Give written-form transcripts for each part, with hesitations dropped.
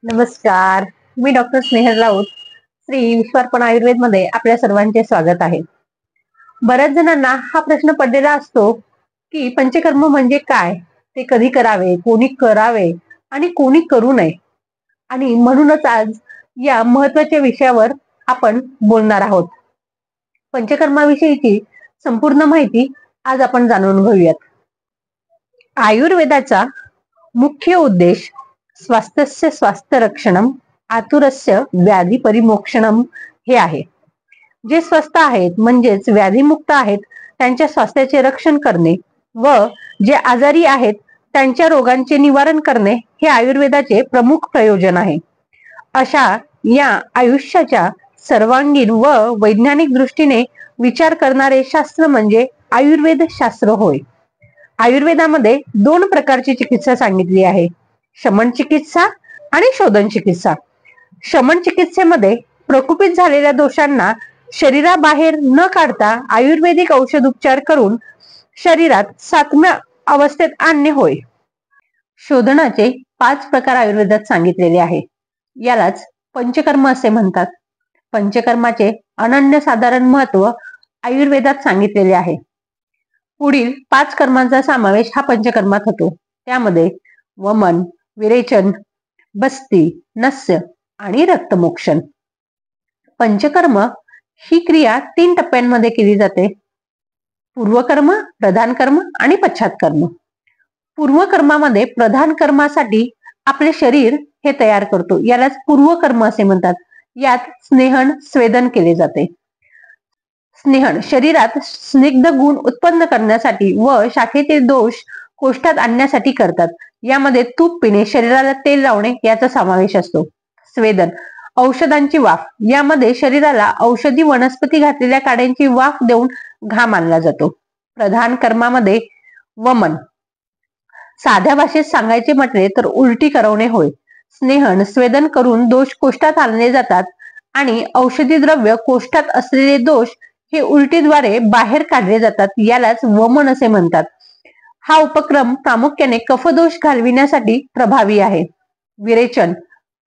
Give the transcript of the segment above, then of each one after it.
नमस्कार. मी डॉक्टर स्नेहल राऊत. श्री विश्वार्पण आयुर्वेद मध्ये आपल्या सर्वांचे स्वागत आहे. बऱ्याच जणांना हा प्रश्न पडलेला असतो की पंचकर्म म्हणजे काय, ते कधी करावे, कोणी करावे आणि कोणी करू नये. आणि म्हणूनच आज या महत्वाच्या विषयावर आपण बोलणार आहोत. पंचकर्माविषयीची संपूर्ण माहिती आज आपण जाणून घेऊयात. आयुर्वेदाचा मुख्य उद्देश स्वास्थ्यस्य स्वास्थ्य रक्षणम, आतुरस्य व्याधी परिमोक्षणम हे आहे. जे स्वस्थ आहेत म्हणजेच व्याधीमुक्त आहेत त्यांच्या स्वास्थ्याचे रक्षण करणे व जे आजारी आहेत त्यांच्या रोगांचे निवारण करणे हे आयुर्वेदाचे प्रमुख प्रयोजन आहे. अशा या आयुष्याच्या सर्वांगीण व वैज्ञानिक दृष्टीने विचार करणारे शास्त्र म्हणजे आयुर्वेद शास्त्र होय. आयुर्वेदामध्ये 2 प्रकारची चिकित्सा सांगितली आहे, शमन चिकित्सा आणि शोधन चिकित्सा. शमन चिकित्सेमध्ये प्रकुपित झालेल्या दोषांना शरीराबाहेर न काढता आयुर्वेदिक औषध उपचार करून शरीरात सात्म्य अवस्थेत आणणे होय. शोधनाचे 5 प्रकार आयुर्वेदात सांगितलेले आहे. यालाच पंचकर्म असे म्हणतात. पंचकर्माचे अनन्यसाधारण महत्व आयुर्वेदात सांगितलेले आहे. पुढील 5 कर्मांचा समावेश हा पंचकर्मात होतो. त्यामध्ये वमन, विरेचन, बस्ती, नस्य आणि रक्तमोक्षण. पंचकर्म ही क्रिया 3 टप्प्यांमध्ये केली जाते: पूर्वकर्म, प्रधान कर्म आणि पश्चात्कर्म. पूर्वकर्मामध्ये प्रधान कर्मासाठी आपले शरीर हे तयार करतो, यालाच पूर्वकर्म असे म्हणतात. यात स्नेहन, स्वेदन केले जाते. स्नेहन शरीरात स्निग्ध गुण उत्पन्न करण्यासाठी व शाखेतील दोष कोष्ठात आणण्यासाठी करतात. यामध्ये तूप पिणे, शरीराला तेल लावणे याचा समावेश असतो. स्वेदन औषधांची वाफ, यामध्ये शरीराला औषधी वनस्पती घातलेल्या काड्यांची वाफ देऊन घाम आणला जातो. प्रधान कर्मामध्ये वमन, साध्या भाषेत सांगायचे म्हटले तर उलटी करवणे होय. स्नेहन, स्वेदन करून दोष कोष्ठात आणले जातात आणि औषधी द्रव्य कोष्ठात असलेले दोष हे उलटीद्वारे बाहेर काढले जातात. यालाच वमन असे म्हणतात. हा उपक्रम प्रामुख्याने कफदोष घालविण्यासाठी प्रभावी आहे. विरेचन,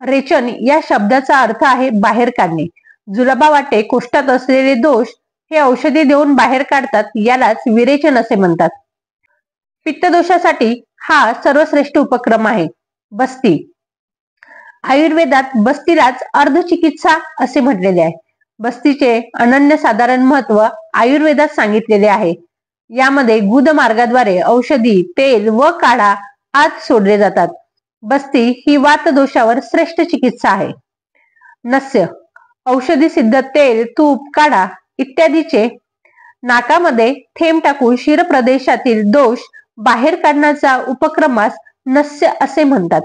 रेचन या शब्दाचा अर्थ आहे बाहेर काढणे. जुलाबा वाटे कोष्ठात असलेले दोष हे औषधी देऊन बाहेर काढतात, यालाच विरेचन असे म्हणतात. पित्तदोषासाठी हा सर्वश्रेष्ठ उपक्रम आहे. बस्ती, आयुर्वेदात बस्तीलाच अर्धचिकित्सा असे म्हटलेले आहे. बस्तीचे अनन्यसाधारण महत्व आयुर्वेदात सांगितलेले आहे. यामध्ये गुद मार्गाद्वारे औषधी, तेल व काढा आत सोडले जातात. बस्ती ही वात दोषावर श्रेष्ठ चिकित्सा आहे. नस्य, औषधी सिद्ध तेल, तूप, काढा इत्यादीचे नाकामध्ये थेंब टाकून शिर प्रदेशातील दोष बाहेर काढण्याचा उपक्रमास नस्य असे म्हणतात.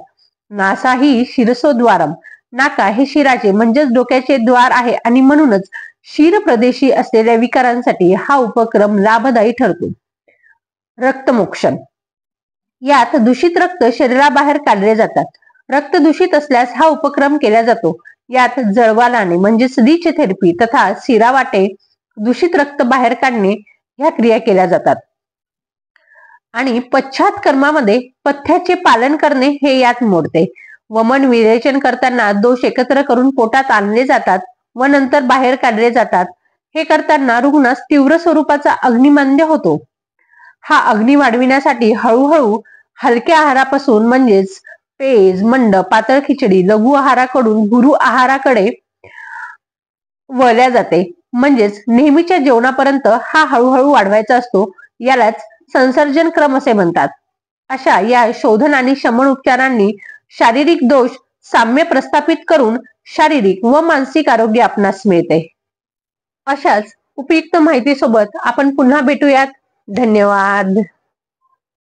नासा ही शिरसोद्वारम, नाका हे शिराचे म्हणजेच डोक्याचे द्वार आहे आणि म्हणूनच शिर प्रदेशी असलेल्या विकारांसाठी हा उपक्रम लाभदायी ठरतो. रक्तमोक्षण, यात दूषित रक्त शरीराबाहेर काढले जातात. रक्त दूषित असल्यास हा उपक्रम केला जातो. यात जळवा लावणे म्हणजेच रीच थेरपी तथा शिरावाटे दूषित रक्त बाहेर काढणे ह्या क्रिया केल्या जातात. आणि पश्चात्कर्मामध्ये पथ्याचे पालन करणे हे यात मोडते. वमन, विरेचन करताना दोष एकत्र करून पोटात आणले जातात व नंतर बाहेर काढले जातात. हे करताना रुग्णास तीव्र स्वरूपाचा अग्निमंद्य होतो. हा अग्नी वाढविण्यासाठी हळूहळू हलक्या आहारापासून म्हणजेच पेज, मंड, पातळ खिचडी, लघु आहाराकडून गुरु आहाराकडे वळल्या जाते. म्हणजेच नेहमीच्या जेवणापर्यंत हा हळूहळू वाढवायचा असतो. यालाच संसर्जन क्रम असे म्हणतात. अशा या शोधन आणि शमन उपचारांनी शारीरिक दोष साम्य प्रस्थापित करून शारीरिक व मानसिक आरोग्य आपणास मिळते. अशाच उपयुक्त माहिती सोबत आपण पुन्हा भेटूयात. धन्यवाद.